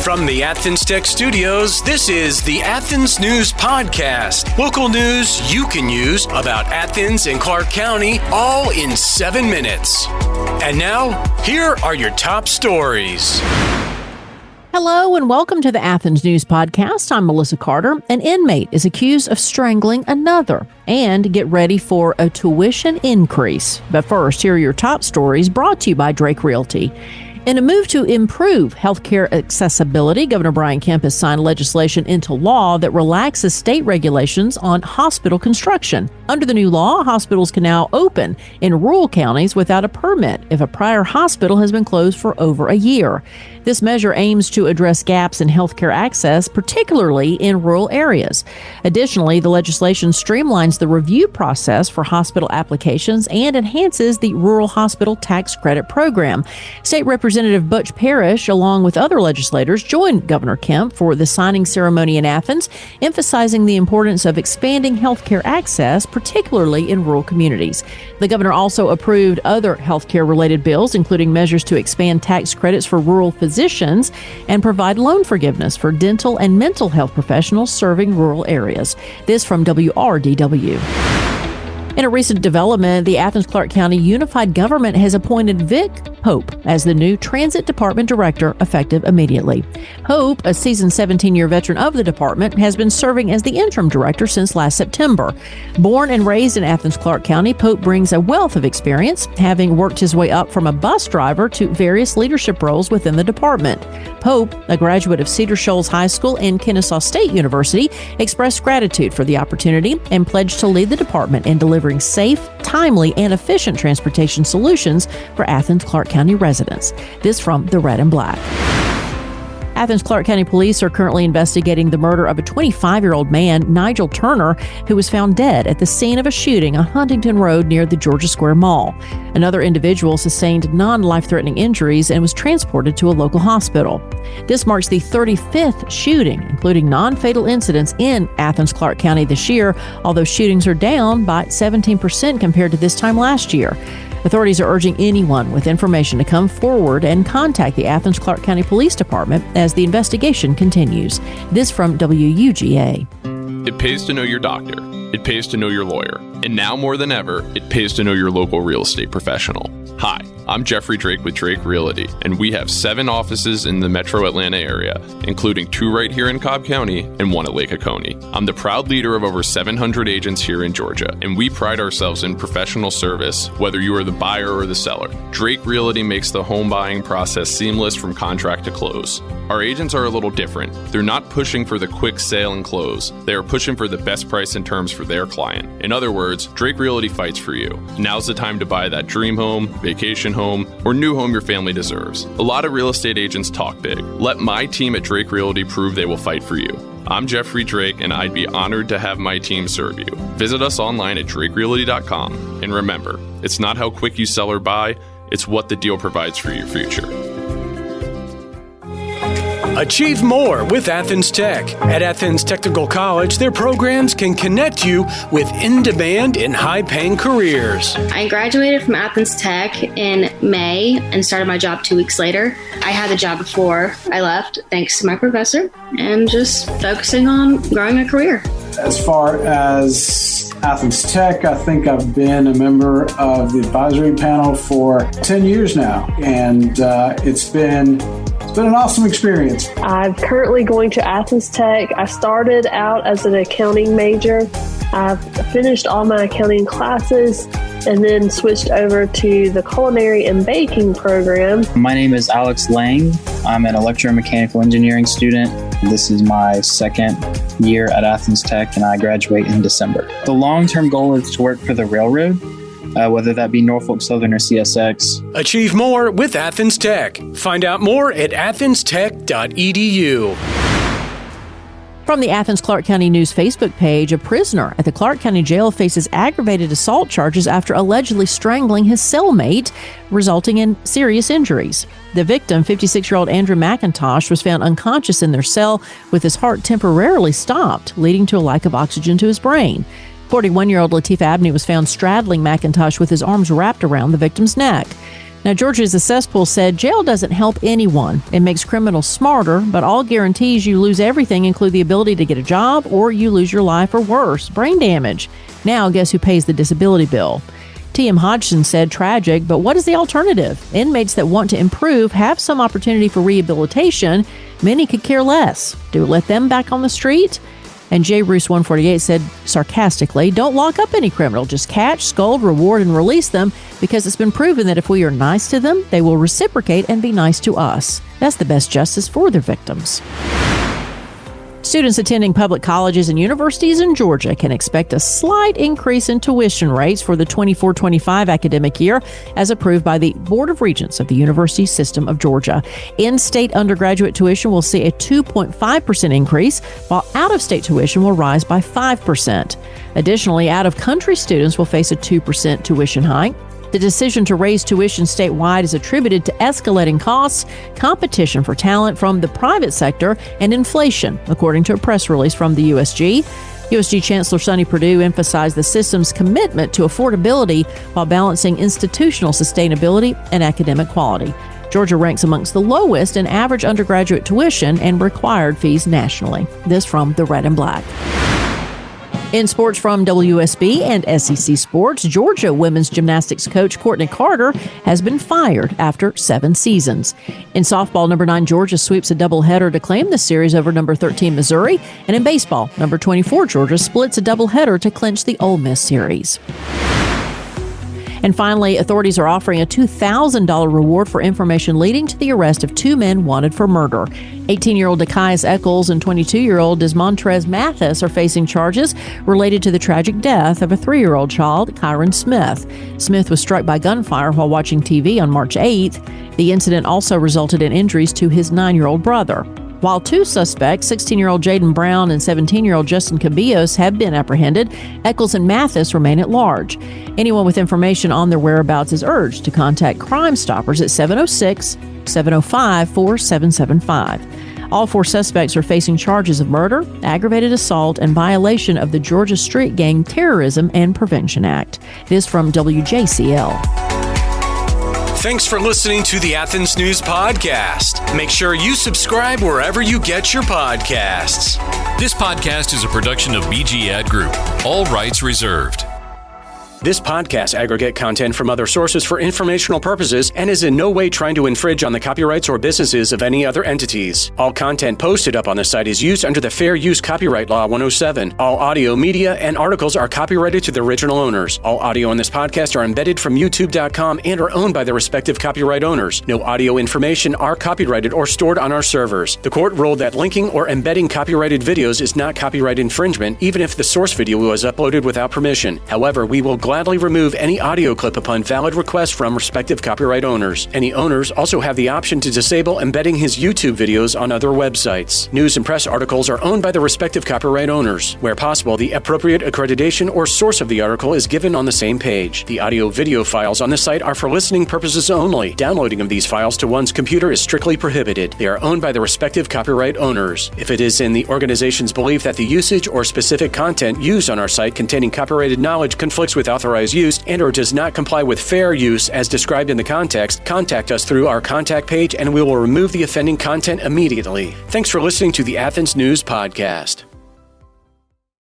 From the Athens Tech Studios, this is the Athens News Podcast. Local news you can use about Athens and Clarke County, all in 7 minutes. And now, here are your top stories. Hello and welcome to the Athens News Podcast. I'm Melissa Carter. An inmate is accused of strangling another. And get ready for a tuition increase. But first, here are your top stories brought to you by Drake Realty. In a move to improve healthcare accessibility, Governor Brian Kemp has signed legislation into law that relaxes state regulations on hospital construction. Under the new law, hospitals can now open in rural counties without a permit if a prior hospital has been closed for over a year. This measure aims to address gaps in healthcare access, particularly in rural areas. Additionally, the legislation streamlines the review process for hospital applications and enhances the Rural Hospital Tax Credit Program. State Representative Butch Parrish, along with other legislators, joined Governor Kemp for the signing ceremony in Athens, emphasizing the importance of expanding healthcare access, particularly in rural communities. The governor also approved other healthcare-related bills, including measures to expand tax credits for rural physicians and provide loan forgiveness for dental and mental health professionals serving rural areas. This from WRDW. In a recent development, the Athens-Clarke County Unified Government has appointed Vic Hope as the new Transit Department Director, effective immediately. Hope, a seasoned 17-year veteran of the department, has been serving as the interim director since last September. Born and raised in Athens-Clarke County, Pope brings a wealth of experience, having worked his way up from a bus driver to various leadership roles within the department. Pope, a graduate of Cedar Shoals High School and Kennesaw State University, expressed gratitude for the opportunity and pledged to lead the department in delivering safe, timely, and efficient transportation solutions for Athens-Clarke County residents. This from the Red and Black. Athens-Clarke County Police are currently investigating the murder of a 25-year-old man, Nigel Turner, who was found dead at the scene of a shooting on Huntington Road near the Georgia Square Mall. Another individual sustained non-life-threatening injuries and was transported to a local hospital. This marks the 35th shooting, including non-fatal incidents in Athens-Clarke County this year, although shootings are down by 17% compared to this time last year. Authorities are urging anyone with information to come forward and contact the Athens-Clarke County Police Department as the investigation continues. This from WUGA. It pays to know your doctor. It pays to know your lawyer. And now more than ever, it pays to know your local real estate professional. Hi, I'm Jeffrey Drake with Drake Realty, and we have 7 offices in the metro Atlanta area, including 2 right here in Cobb County and 1 at Lake Oconee. I'm the proud leader of over 700 agents here in Georgia, and we pride ourselves in professional service, whether you are the buyer or the seller. Drake Realty makes the home buying process seamless from contract to close. Our agents are a little different. They're not pushing for the quick sale and close. They are pushing for the best price and terms for their client. In other words, Drake Realty fights for you. Now's the time to buy that dream home, vacation home, or new home your family deserves. A lot of real estate agents talk big. Let my team at Drake Realty prove they will fight for you. I'm Jeffrey Drake, and I'd be honored to have my team serve you. Visit us online at drakerealty.com. And remember, it's not how quick you sell or buy, it's what the deal provides for your future. Achieve more with Athens Tech. At Athens Technical College, their programs can connect you with in-demand and high-paying careers. I graduated from Athens Tech in May and started my job 2 weeks later. I had the job before I left, thanks to my professor, and just focusing on growing a career. As far as Athens Tech, I think I've been a member of the advisory panel for 10 years now, and it's been an awesome experience. I'm currently going to Athens Tech. I started out as an accounting major. I've finished all my accounting classes and then switched over to the culinary and baking program. My name is Alex Lang. I'm an electromechanical engineering student. This is my second year at Athens Tech, and I graduate in December. The long-term goal is to work for the railroad, whether that be Norfolk Southern or CSX. Achieve more with Athens Tech. Find out more at athenstech.edu. From the Athens-Clarke County News Facebook page, a prisoner at the Clarke County Jail faces aggravated assault charges after allegedly strangling his cellmate, resulting in serious injuries. The victim, 56-year-old Andrew McIntosh, was found unconscious in their cell with his heart temporarily stopped, leading to a lack of oxygen to his brain. 41-year-old Lateef Abney was found straddling McIntosh with his arms wrapped around the victim's neck. Now, Georgia's a Cesspool said jail doesn't help anyone. It makes criminals smarter, but all guarantees you lose everything include the ability to get a job or you lose your life or worse, brain damage. Now, guess who pays the disability bill? T.M. Hodgson said tragic, but what is the alternative? Inmates that want to improve have some opportunity for rehabilitation. Many could care less. Do we let them back on the street? And J. Roos 148 said sarcastically, don't lock up any criminal. Just catch, scold, reward, and release them because it's been proven that if we are nice to them, they will reciprocate and be nice to us. That's the best justice for their victims. Students attending public colleges and universities in Georgia can expect a slight increase in tuition rates for the 24-25 academic year as approved by the Board of Regents of the University System of Georgia. In-state undergraduate tuition will see a 2.5% increase, while out-of-state tuition will rise by 5%. Additionally, out-of-country students will face a 2% tuition hike. The decision to raise tuition statewide is attributed to escalating costs, competition for talent from the private sector, and inflation, according to a press release from the USG. USG Chancellor Sonny Perdue emphasized the system's commitment to affordability while balancing institutional sustainability and academic quality. Georgia ranks amongst the lowest in average undergraduate tuition and required fees nationally. This from the Red and Black. In sports from WSB and SEC Sports, Georgia women's gymnastics coach Courtney Carter has been fired after 7 seasons. In softball, number 9 Georgia sweeps a doubleheader to claim the series over number 13 Missouri. And in baseball, number 24 Georgia splits a doubleheader to clinch the Ole Miss series. And finally, authorities are offering a $2,000 reward for information leading to the arrest of 2 men wanted for murder. 18-year-old Dekias Eccles and 22-year-old Desmontrez Mathis are facing charges related to the tragic death of a 3-year-old child, Kyron Smith. Smith was struck by gunfire while watching TV on March 8th. The incident also resulted in injuries to his 9-year-old brother. While 2 suspects, 16-year-old Jaden Brown and 17-year-old Justin Cabillos, have been apprehended, Eccles and Mathis remain at large. Anyone with information on their whereabouts is urged to contact Crime Stoppers at 706-705-4775. All 4 suspects are facing charges of murder, aggravated assault, and violation of the Georgia Street Gang Terrorism and Prevention Act. It is from WJCL. Thanks for listening to the Athens News Podcast. Make sure you subscribe wherever you get your podcasts. This podcast is a production of BG Ad Group. All rights reserved. This podcast aggregate content from other sources for informational purposes and is in no way trying to infringe on the copyrights or businesses of any other entities. All content posted up on the site is used under the Fair Use Copyright Law 107. All audio, media, and articles are copyrighted to the original owners. All audio on this podcast are embedded from YouTube.com and are owned by their respective copyright owners. No audio information are copyrighted or stored on our servers. The court ruled that linking or embedding copyrighted videos is not copyright infringement, even if the source video was uploaded without permission. However, we will gladly remove any audio clip upon valid request from respective copyright owners. Any owners also have the option to disable embedding his YouTube videos on other websites. News and press articles are owned by the respective copyright owners. Where possible, the appropriate accreditation or source of the article is given on the same page. The audio-video files on the site are for listening purposes only. Downloading of these files to one's computer is strictly prohibited. They are owned by the respective copyright owners. If it is in the organization's belief that the usage or specific content used on our site containing copyrighted knowledge conflicts with authorized use and or does not comply with fair use as described in the context, contact us through our contact page and we will remove the offending content immediately. Thanks for listening to the Athens News Podcast.